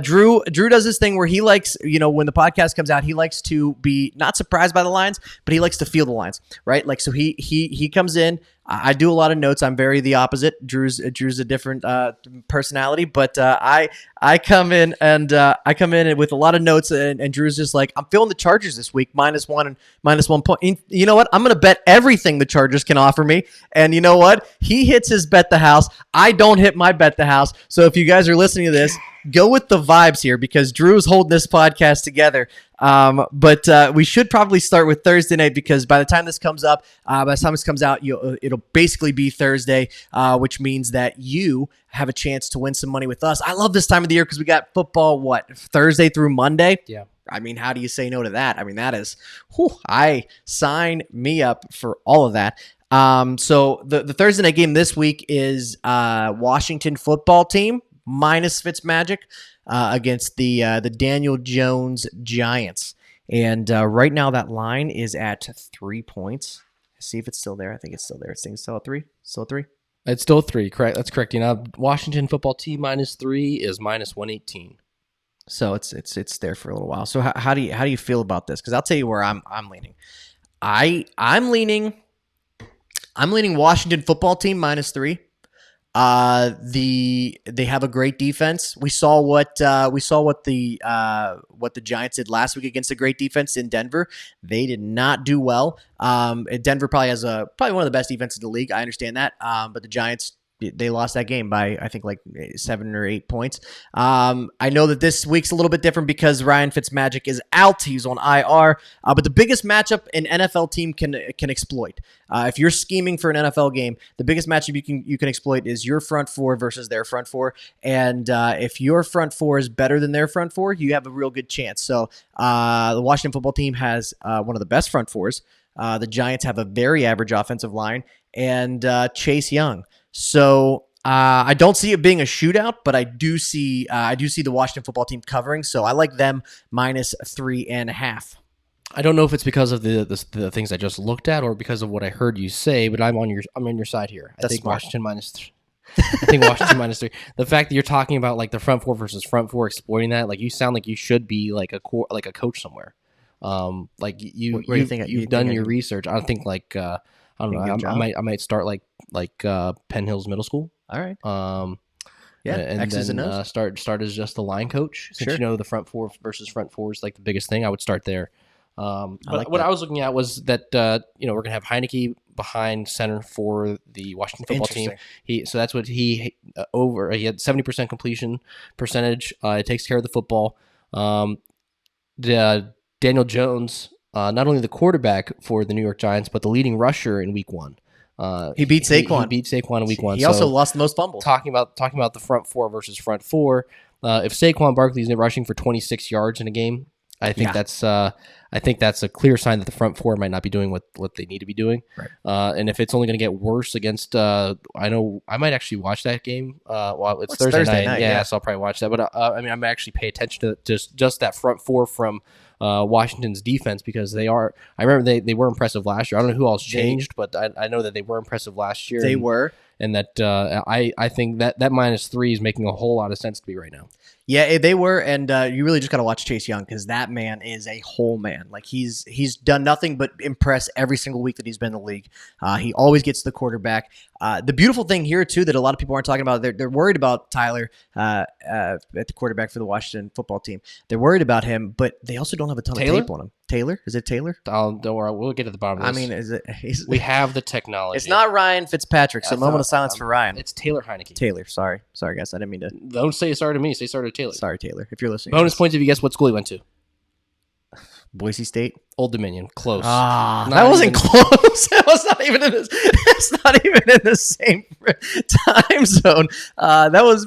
Drew does this thing where he likes, when the podcast comes out, he likes to be not surprised by the lines, but he likes to feel the lines, right? Like, so he comes in. I do a lot of notes. I'm very the opposite. Drew's a different personality, but I come in with a lot of notes, and Drew's just like, I'm feeling the Chargers this week, -1 and -1 point. You know what? I'm going to bet everything the Chargers can offer me, and you know what? He hits his bet the house. I don't hit my bet the house. So if you guys are listening to this, go with the vibes here because Drew's holding this podcast together. But we should probably start with Thursday night because by the time this comes up, by the time this comes out, it'll basically be Thursday, which means that you have a chance to win some money with us. I love this time of the year because we got football, Thursday through Monday? Yeah. I mean, how do you say no to that? I mean, that is, I sign me up for all of that. So the Thursday night game this week is Washington football team minus Fitzmagic against the Daniel Jones Giants. And right now that line is at 3 points. See if it's still there. I think it's still there. It's still at 3. Still at 3? It's still 3, correct? That's correct. Washington football team -3 is -118. So it's there for a little while. So how do you feel about this? Because I'll tell you where I'm leaning. I'm leaning Washington football team -3. They have a great defense. We saw what the Giants did last week against a great defense in Denver. They did not do well. Denver probably has probably one of the best defenses in the league. I understand that. But the Giants, they lost that game by, I think, like 7 or 8 points. I know that this week's a little bit different because Ryan Fitzmagic is out. He's on IR. But the biggest matchup an NFL team can exploit. If you're scheming for an NFL game, the biggest matchup you can exploit is your front four versus their front four. And if your front four is better than their front four, you have a real good chance. So the Washington football team has one of the best front fours. The Giants have a very average offensive line and Chase Young. So I don't see it being a shootout, but I do see the Washington football team covering. So I like them -3.5. I don't know if it's because of the things I just looked at or because of what I heard you say, but I'm on your side here. I think Washington -3. I think Washington -3. The fact that you're talking about like the front four versus front four, exploiting that, like you sound like you should be like a coach somewhere. Like you've done your research. I think like. I don't know. I might start like Penn Hills Middle School. All right. Yeah. And X's then and start as just the line coach. Since the front four versus front four is like the biggest thing. I would start there. What I was looking at was that we're gonna have Heineke behind center for the Washington football team. So that's what he had 70% completion percentage. It takes care of the football. Daniel Jones. Not only the quarterback for the New York Giants, but the leading rusher in Week 1. He beat Saquon. He beat Saquon in Week 1. He also lost the most fumbles. Talking about the front four versus front four. If Saquon Barkley is rushing for 26 yards in a game, I think that's a clear sign that the front four might not be doing what they need to be doing. Right. And if it's only going to get worse against, I know I might actually watch that game. Well, it's Thursday night. Yeah, so I'll probably watch that. But I might actually pay attention to just that front four from Washington's defense because they are. I remember they were impressive last year. I don't know who else changed, but I know that they were impressive last year. They were, and that I think that -3 is making a whole lot of sense to me right now. Yeah, they were, and you really just got to watch Chase Young because that man is a whole man. Like he's done nothing but impress every single week that he's been in the league. He always gets the quarterback. The beautiful thing here too that a lot of people aren't talking about, they're worried about Tyler at the quarterback for the Washington football team. They're worried about him, but they also don't have a ton of tape on him. Taylor? Is it Taylor? Don't worry, we'll get to the bottom of this. I mean, we have the technology. It's not Ryan Fitzpatrick, so moment of silence for Ryan. It's Taylor Heineke. Taylor, sorry guys, I didn't mean to. Don't say sorry to me. Say sorry to Taylor. Sorry, Taylor, if you're listening. Bonus points if you guess what school he went to. Boise State. Old Dominion. Close. That wasn't close. That was not even in this. It's not even in the same time zone.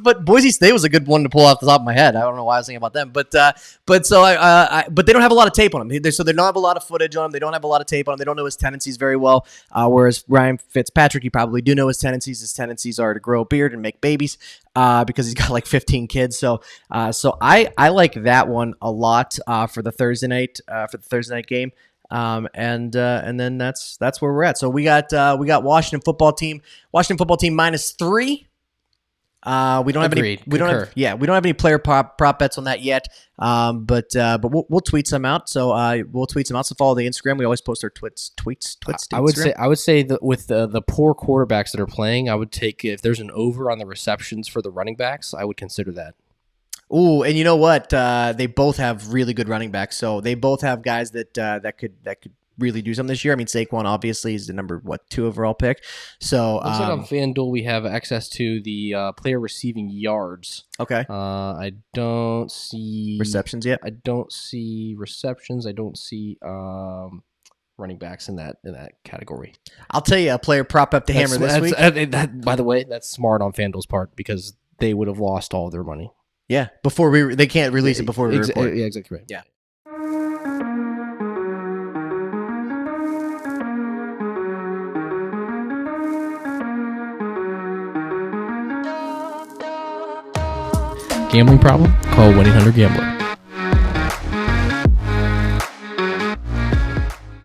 But Boise State was a good one to pull off the top of my head. I don't know why I was thinking about them, but they don't have a lot of tape on him. So they don't have a lot of footage on him. They don't have a lot of tape on him. They don't know his tendencies very well. Whereas Ryan Fitzpatrick, you probably do know his tendencies. His tendencies are to grow a beard and make babies. Because he's got like 15 kids. So I like that one a lot for the Thursday night game. And then that's where we're at. So we got Washington football team -3. We don't have Agreed. any. We don't have. Concur. Yeah, we don't have any player prop bets on that yet. But we'll tweet some out. So we'll tweet some out. So follow the Instagram. We always post our tweets. To I would Instagram. I would say that with the poor quarterbacks that are playing, I would take if there's an over on the receptions for the running backs, I would consider that. Ooh, and you know what? They both have really good running backs. So they both have guys that could really do something this year. I mean, Saquon obviously is the number 2 overall pick. So Looks like on FanDuel we have access to the player receiving yards. Okay. I don't see Receptions yet. I don't see receptions. I don't see running backs in that category. I'll tell you a player prop up to hammer this week. By the way, that's smart on FanDuel's part because they would have lost all their money. Yeah, they can't release it before we report. Yeah, exactly right. Yeah. Gambling problem? Call 1-800-GAMBLER.